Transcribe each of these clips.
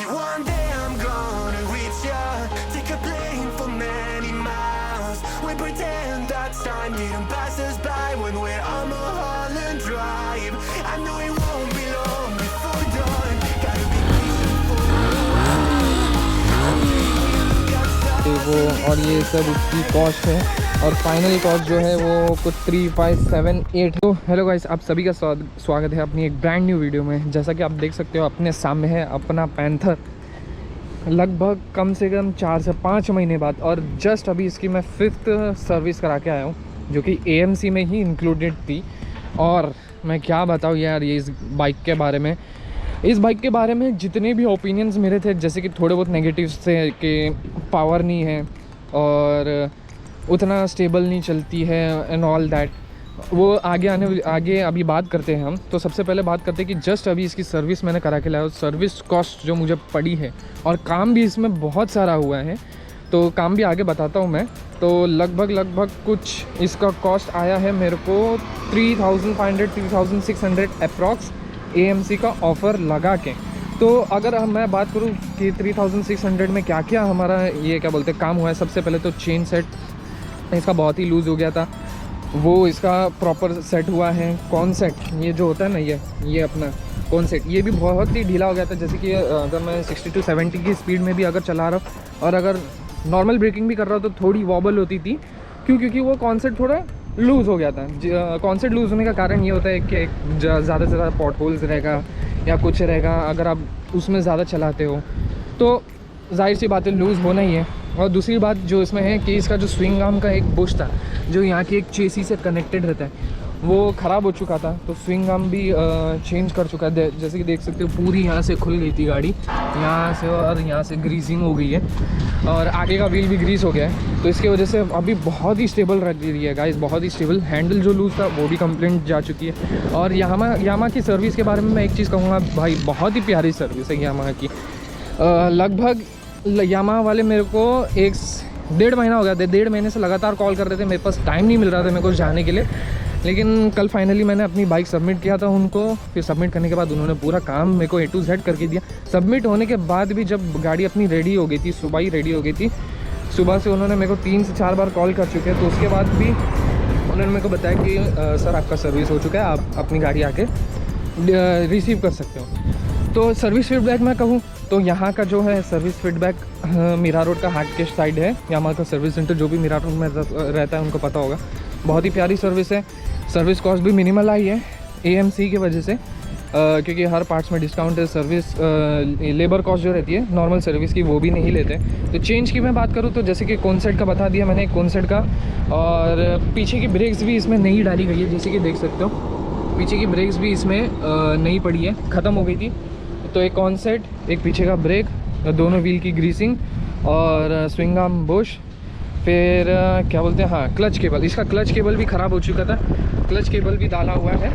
One day I'm gonna reach ya, take a plane for many miles. We pretend that time didn't pass us by when we're on Mulholland Drive. I know it won't be long before dawn. Gotta be patient for वो और ये सब उसकी cost है और final cost जो है वो कुछ 3578। तो हेलो गाइस, आप सभी का स्वागत है अपनी एक ब्रांड न्यू वीडियो में। जैसा कि आप देख सकते हो अपने सामने है अपना पैंथर, लगभग कम से कम 4 से 5 महीने बाद, और जस्ट अभी इसकी मैं 5th सर्विस करा के आया हूँ जो कि AMC में ही इंक्लूडेड थी। और मैं क्या बताऊँ यार ये इस बाइक के बारे में, इस बाइक के बारे में जितने भी ओपिनियंस मेरे थे, जैसे कि थोड़े बहुत नेगेटिव्स थे कि पावर नहीं है और उतना स्टेबल नहीं चलती है एंड ऑल दैट, वो आगे अभी बात करते हैं हम। तो सबसे पहले बात करते हैं कि जस्ट अभी इसकी सर्विस मैंने करा के लाया, सर्विस कॉस्ट जो मुझे पड़ी है, और काम भी इसमें बहुत सारा हुआ है तो काम भी आगे बताता हूँ मैं। तो लगभग कुछ इसका कॉस्ट आया है मेरे को 3500-3600 अप्रॉक्स AMC का ऑफ़र लगा के। तो अगर मैं बात करूँ कि 3600 में क्या क्या हमारा ये क्या बोलते हैं काम हुआ है, सबसे पहले तो चेन सेट इसका बहुत ही लूज़ हो गया था, वो इसका प्रॉपर सेट हुआ है। कॉन सेट ये जो होता है ना, ये अपना कॉन सेट ये भी बहुत ही ढीला हो गया था। जैसे कि अगर मैं 60 to 70 की स्पीड में भी अगर चला रहा हूँ और अगर नॉर्मल ब्रेकिंग भी कर रहा हूँ तो थोड़ी वॉबल होती थी। क्योंकि वो कॉन सेट थोड़ा लूज़ हो गया था। कॉन सेट लूज़ होने का कारण ये होता है कि ज़्यादा से ज़्यादा पॉट होल्स रहेगा या कुछ रहेगा, अगर आप उसमें ज़्यादा चलाते हो तो जाहिर सी बात है लूज़ होना ही है। और दूसरी बात जो इसमें है कि इसका जो स्विंग आर्म का एक बुश था जो यहाँ की एक चेसी से कनेक्टेड रहता है, वो ख़राब हो चुका था, तो स्विंग आर्म भी चेंज कर चुका है। जैसे कि देख सकते हो पूरी यहाँ से खुल गई थी गाड़ी, यहाँ से, और यहाँ से ग्रीसिंग हो गई है और आगे का व्हील भी ग्रीस हो गया है। तो इसकी वजह से अभी बहुत ही स्टेबल रही है गाइस, बहुत ही स्टेबल। हैंडल जो लूज़ था वो भी कंप्लेंट जा चुकी है। और यामा की सर्विस के बारे में मैं एक चीज़ कहूँगा भाई, बहुत ही प्यारी सर्विस है यामा की। लगभग यामा वाले मेरे को 1.5 महीना हो गया था, 1.5 महीने से लगातार कॉल कर रहे थे, मेरे पास टाइम नहीं मिल रहा था मेरे को जाने के लिए। लेकिन कल फाइनली मैंने अपनी बाइक सबमिट किया था उनको। फिर सबमिट करने के बाद उन्होंने पूरा काम मेरे को A to Z करके दिया। सबमिट होने के बाद भी जब गाड़ी अपनी रेडी हो गई थी, सुबह ही रेडी हो गई थी, सुबह से उन्होंने मेरे को 3 से 4 बार कॉल कर चुके हैं। तो उसके बाद भी उन्होंने मेरे को बताया कि सर आपका सर्विस हो चुका है, आप अपनी गाड़ी आके रिसीव कर सकते हो। तो सर्विस फीडबैक मैं कहूँ तो यहाँ का जो है सर्विस फीडबैक मीरा रोड का हार्डकेश साइड है यामा का सर्विस सेंटर, जो भी मीरा रोड में रहता है उनको पता होगा। बहुत ही प्यारी सर्विस है। सर्विस कॉस्ट भी मिनिमल आई है AMC की वजह से, क्योंकि हर पार्ट्स में डिस्काउंट है। सर्विस लेबर कॉस्ट जो रहती है नॉर्मल सर्विस की वो भी नहीं लेते। तो चेंज की मैं बात करूँ तो जैसे कि कॉन्सेट का बता दिया मैंने, कॉन्सेट का, और पीछे की ब्रेक्स भी इसमें नई डाली गई है। जैसे कि देख सकते हो पीछे की ब्रेक्स भी इसमें नई पड़ी है, ख़त्म हो गई थी। तो एक कॉन्सेट, एक पीछे का ब्रेक, दोनों व्हील की ग्रीसिंग और स्विंग आर्म बुश, फिर क्या बोलते हैं, हाँ क्लच केबल, इसका क्लच केबल भी ख़राब हो चुका था, क्लच केबल भी डाला हुआ है।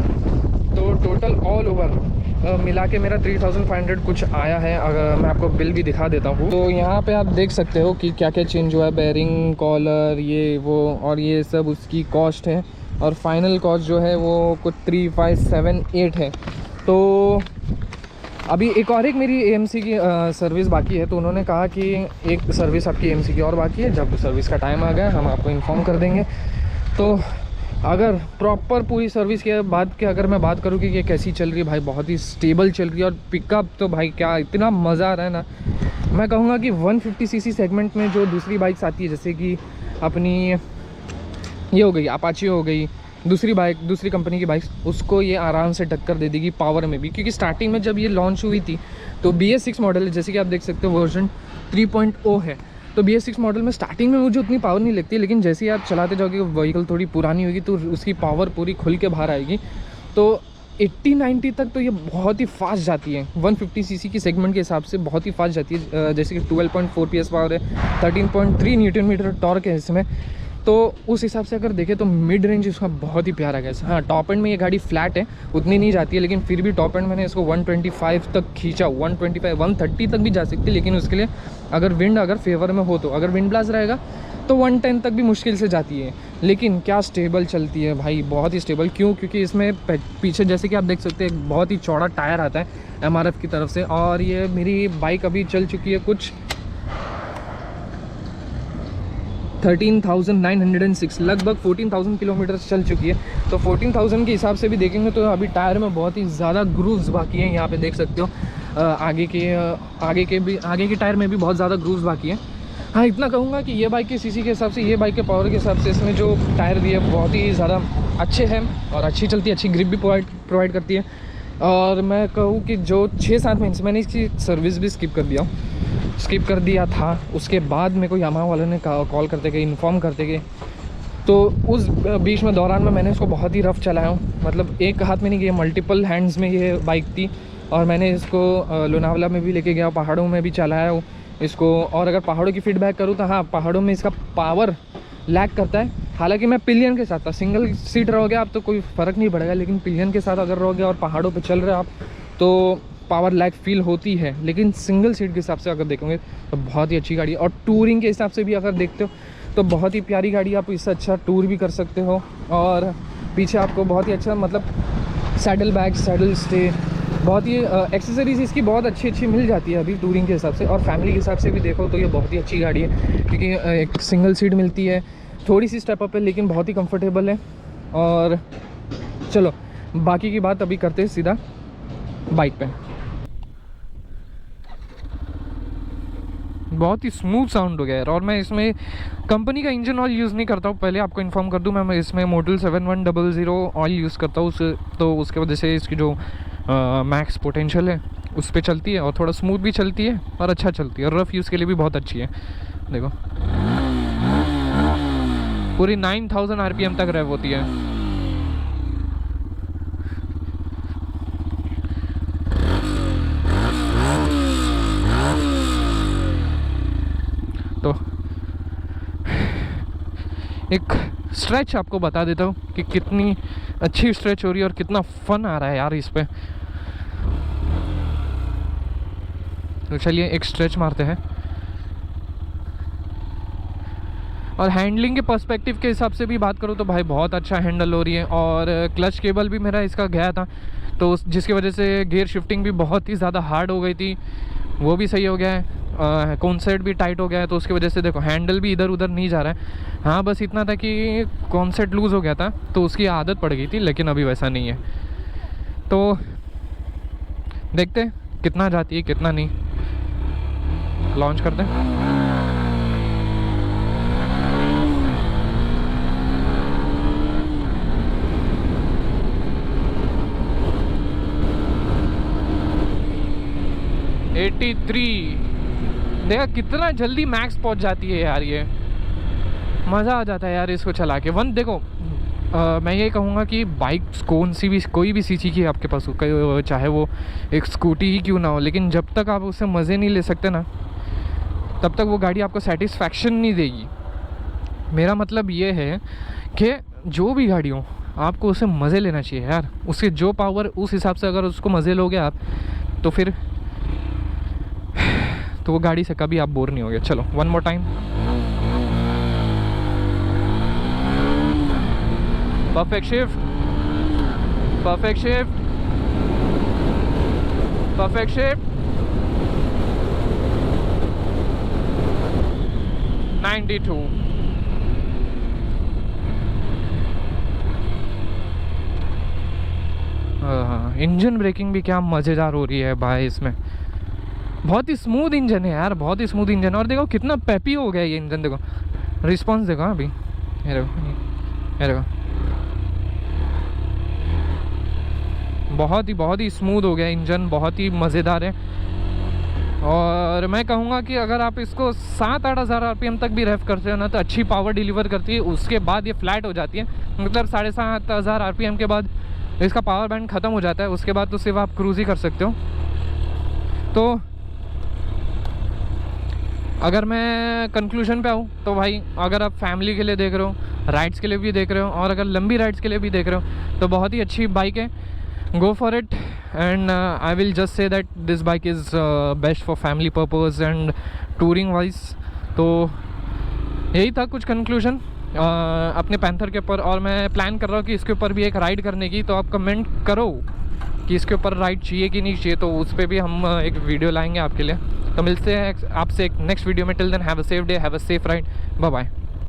तो टोटल ऑल ओवर मिला के मेरा 3500 कुछ आया है। अगर मैं आपको बिल भी दिखा देता हूँ तो यहाँ पे आप देख सकते हो कि क्या क्या चेंज हुआ है, बेयरिंग, कॉलर, ये वो, और ये सब उसकी कॉस्ट है। और फाइनल कॉस्ट जो है वो कुछ 3578 है। तो अभी एक मेरी AMC की सर्विस बाकी है। तो उन्होंने कहा कि एक सर्विस आपकी AMC की और बाकी है, जब सर्विस का टाइम आ गया हम आपको इन्फॉर्म कर देंगे। तो अगर प्रॉपर पूरी सर्विस के बाद के अगर मैं बात करूँ कि ये कैसी चल रही है भाई, बहुत ही स्टेबल चल रही है। और पिकअप तो भाई क्या इतना मज़ा आ रहा है ना, मैं कहूँगा कि 150cc सेगमेंट में जो दूसरी बाइक्स आती है, जैसे कि अपनी ये हो गई अपाची हो गई, दूसरी कंपनी की बाइक्स, उसको ये आराम से टक्कर दे देगी पावर में भी। क्योंकि स्टार्टिंग में जब ये लॉन्च हुई थी तो BS6 मॉडल है, जैसे कि आप देख सकते हो वर्जन 3.0 है। तो BS6 मॉडल में स्टार्टिंग में मुझे उतनी पावर नहीं लगती, लेकिन जैसे ही आप चलाते जाओगे व्हीकल थोड़ी पुरानी होगी तो उसकी पावर पूरी खुल के बाहर आएगी। तो 80-90 तक तो ये बहुत ही फास्ट जाती है, 150cc की सेगमेंट के हिसाब से बहुत ही फास्ट जाती है। जैसे कि 12.4 PS पावर है, 13.3 Nm टॉर्क है इसमें। तो उस हिसाब से अगर देखें तो मिड रेंज इसका बहुत ही प्यारा गया। हाँ टॉप एंड में ये गाड़ी फ्लैट है, उतनी नहीं जाती है, लेकिन फिर भी टॉप एंड मैंने इसको 125 तक खींचा, 125 130 तक भी जा सकती है। लेकिन उसके लिए अगर विंड अगर फेवर में हो, तो अगर विंड ब्लास्ट रहेगा तो 110 तक भी मुश्किल से जाती है। लेकिन क्या स्टेबल चलती है भाई, बहुत ही स्टेबल। क्यों? क्योंकि इसमें पीछे जैसे कि आप देख सकते हैं बहुत ही चौड़ा टायर आता है MRF की तरफ से। और ये मेरी बाइक अभी चल चुकी है कुछ 13,906, लगभग 14,000 किलोमीटर चल चुकी है। तो 14,000 के हिसाब से भी देखेंगे तो अभी टायर में बहुत ही ज़्यादा ग्रूव्स बाकी हैं। यहाँ पे देख सकते हो आगे के टायर में भी बहुत ज़्यादा ग्रूव्स बाकी हैं। हाँ, इतना कहूँगा कि ये बाइक के सीसी के हिसाब से, ये बाइक के पावर के हिसाब से इसमें जो टायर दिए बहुत ही ज़्यादा अच्छे हैं और अच्छी चलती है, अच्छी ग्रिप भी प्रोवाइड करती है। और मैं कहूँ कि जो 6-7 महीने से मैंने इसकी सर्विस भी स्किप कर दिया था। उसके बाद मेरे को यामाहा वाले ने कॉल करते गए, इन्फॉर्म करते गए। तो उस बीच में दौरान में मैंने इसको बहुत ही रफ़ चलाया हूँ, मतलब एक हाथ में नहीं गया, मल्टीपल हैंड्स में ये बाइक थी। और मैंने इसको लोनावाला में भी लेके गया, पहाड़ों में भी चलाया हूँ इसको। और अगर पहाड़ों की फीडबैक करूँ तो हाँ, पहाड़ों में इसका पावर लैग करता है। हालांकि मैं पिलियन के साथ था, सिंगल सीट रहोगे आप तो कोई फ़र्क नहीं पड़ेगा, लेकिन पिलियन के साथ अगर रहोगे और पहाड़ों पे चल रहे हो आप तो पावर लैग फील होती है। लेकिन सिंगल सीट के हिसाब से अगर देखोगे तो बहुत ही अच्छी गाड़ी है। और टूरिंग के हिसाब से भी अगर देखते हो तो बहुत ही प्यारी गाड़ी, आप इससे अच्छा टूर भी कर सकते हो। और पीछे आपको बहुत ही अच्छा, मतलब सैडल बैग, सैडल स्टे, बहुत ही एक्सेसरीज इसकी बहुत अच्छी मिल जाती है अभी टूरिंग के हिसाब से। और फैमिली के हिसाब से भी देखो तो ये बहुत ही अच्छी गाड़ी है, क्योंकि एक सिंगल सीट मिलती है, थोड़ी सी स्टेप अप है लेकिन बहुत ही कंफर्टेबल है। और चलो बाकी की बात अभी करते हैं सीधा बाइक पे। बहुत ही स्मूथ साउंड हो गया यार। और मैं इसमें कंपनी का इंजन ऑयल यूज़ नहीं करता हूँ, पहले आपको इन्फॉर्म कर दूँ। मैं इसमें मोटल 7100 ऑयल यूज़ करता हूँ, तो उसके वजह से इसकी जो मैक्स पोटेंशियल है उस पर चलती है और थोड़ा स्मूथ भी चलती है और अच्छा चलती है। और रफ़ यूज़ के लिए भी बहुत अच्छी है। देखो पूरी 9000 RPM तक रेव होती है। तो एक स्ट्रेच आपको बता देता हूँ कि कितनी अच्छी स्ट्रेच हो रही है और कितना फन आ रहा है यार इस पे। तो चलिए एक स्ट्रेच मारते हैं। और हैंडलिंग के पर्सपेक्टिव के हिसाब से भी बात करूँ तो भाई बहुत अच्छा हैंडल हो रही है। और क्लच केबल भी मेरा इसका गया था, तो जिसकी वजह से गियर शिफ्टिंग भी बहुत ही ज़्यादा हार्ड हो गई थी, वो भी सही हो गया है। कॉन्सेट भी टाइट हो गया है, तो उसकी वजह से देखो हैंडल भी इधर उधर नहीं जा रहा है। हाँ, बस इतना था कि कॉन्सेट लूज़ हो गया था तो उसकी आदत पड़ गई थी, लेकिन अभी वैसा नहीं है। तो देखते हैं कितना जाती है कितना नहीं। लॉन्च करते हैं। देखा कितना जल्दी मैक्स पहुंच जाती है यार, ये मज़ा आ जाता है यार इसको चला के। देखो मैं ये कहूँगा कि बाइक्स कोई भी सीसी की आपके पास हो, चाहे वो एक स्कूटी ही क्यों ना हो, लेकिन जब तक आप उससे मज़े नहीं ले सकते ना, तब तक वो गाड़ी आपको सेटिस्फैक्शन नहीं देगी। मेरा मतलब ये है कि जो भी गाड़ी हो आपको उससे मज़े लेना चाहिए यार। उसके जो पावर उस हिसाब से अगर उसको मज़े लोगे आप तो फिर तो वो गाड़ी से कभी आप बोर नहीं होगे। चलो one more time. Perfect shift, perfect shift, perfect shift. 92। Engine braking भी क्या मज़ेदार हो रही है भाई इसमें। बहुत ही स्मूथ इंजन है यार, बहुत ही स्मूथ इंजन। और देखो कितना पेपी हो गया ये इंजन, देखो रिस्पांस देखो अभी, ये देखो बहुत ही स्मूथ हो गया इंजन, बहुत ही मज़ेदार है। और मैं कहूँगा कि अगर आप इसको 7-8 हज़ार RPM तक भी रेफ करते हो ना तो अच्छी पावर डिलीवर करती है। उसके बाद ये फ्लैट हो जाती है, मतलब 7,500 RPM के बाद इसका पावर बैंड ख़त्म हो जाता है। उसके बाद तो सिर्फ आप क्रूज़ ही कर सकते हो। तो अगर मैं कंक्लूजन पे आऊँ तो भाई अगर आप फैमिली के लिए देख रहे हो, राइड्स के लिए भी देख रहे हो और अगर लंबी राइड्स के लिए भी देख रहे हो तो बहुत ही अच्छी बाइक है। Go for it and I will just say that this bike is best for family purpose and touring wise. तो यही था कुछ कंक्लूजन अपने पैंथर के ऊपर। और मैं प्लान कर रहा हूँ कि इसके ऊपर भी एक राइड करने की, तो आप कमेंट करो कि इसके ऊपर राइड चाहिए कि नहीं चाहिए, तो उस पर भी हम एक वीडियो लाएंगे आपके लिए। तो मिलते हैं आपसे एक नेक्स्ट वीडियो में। Till then have a safe day, have a safe ride, bye bye.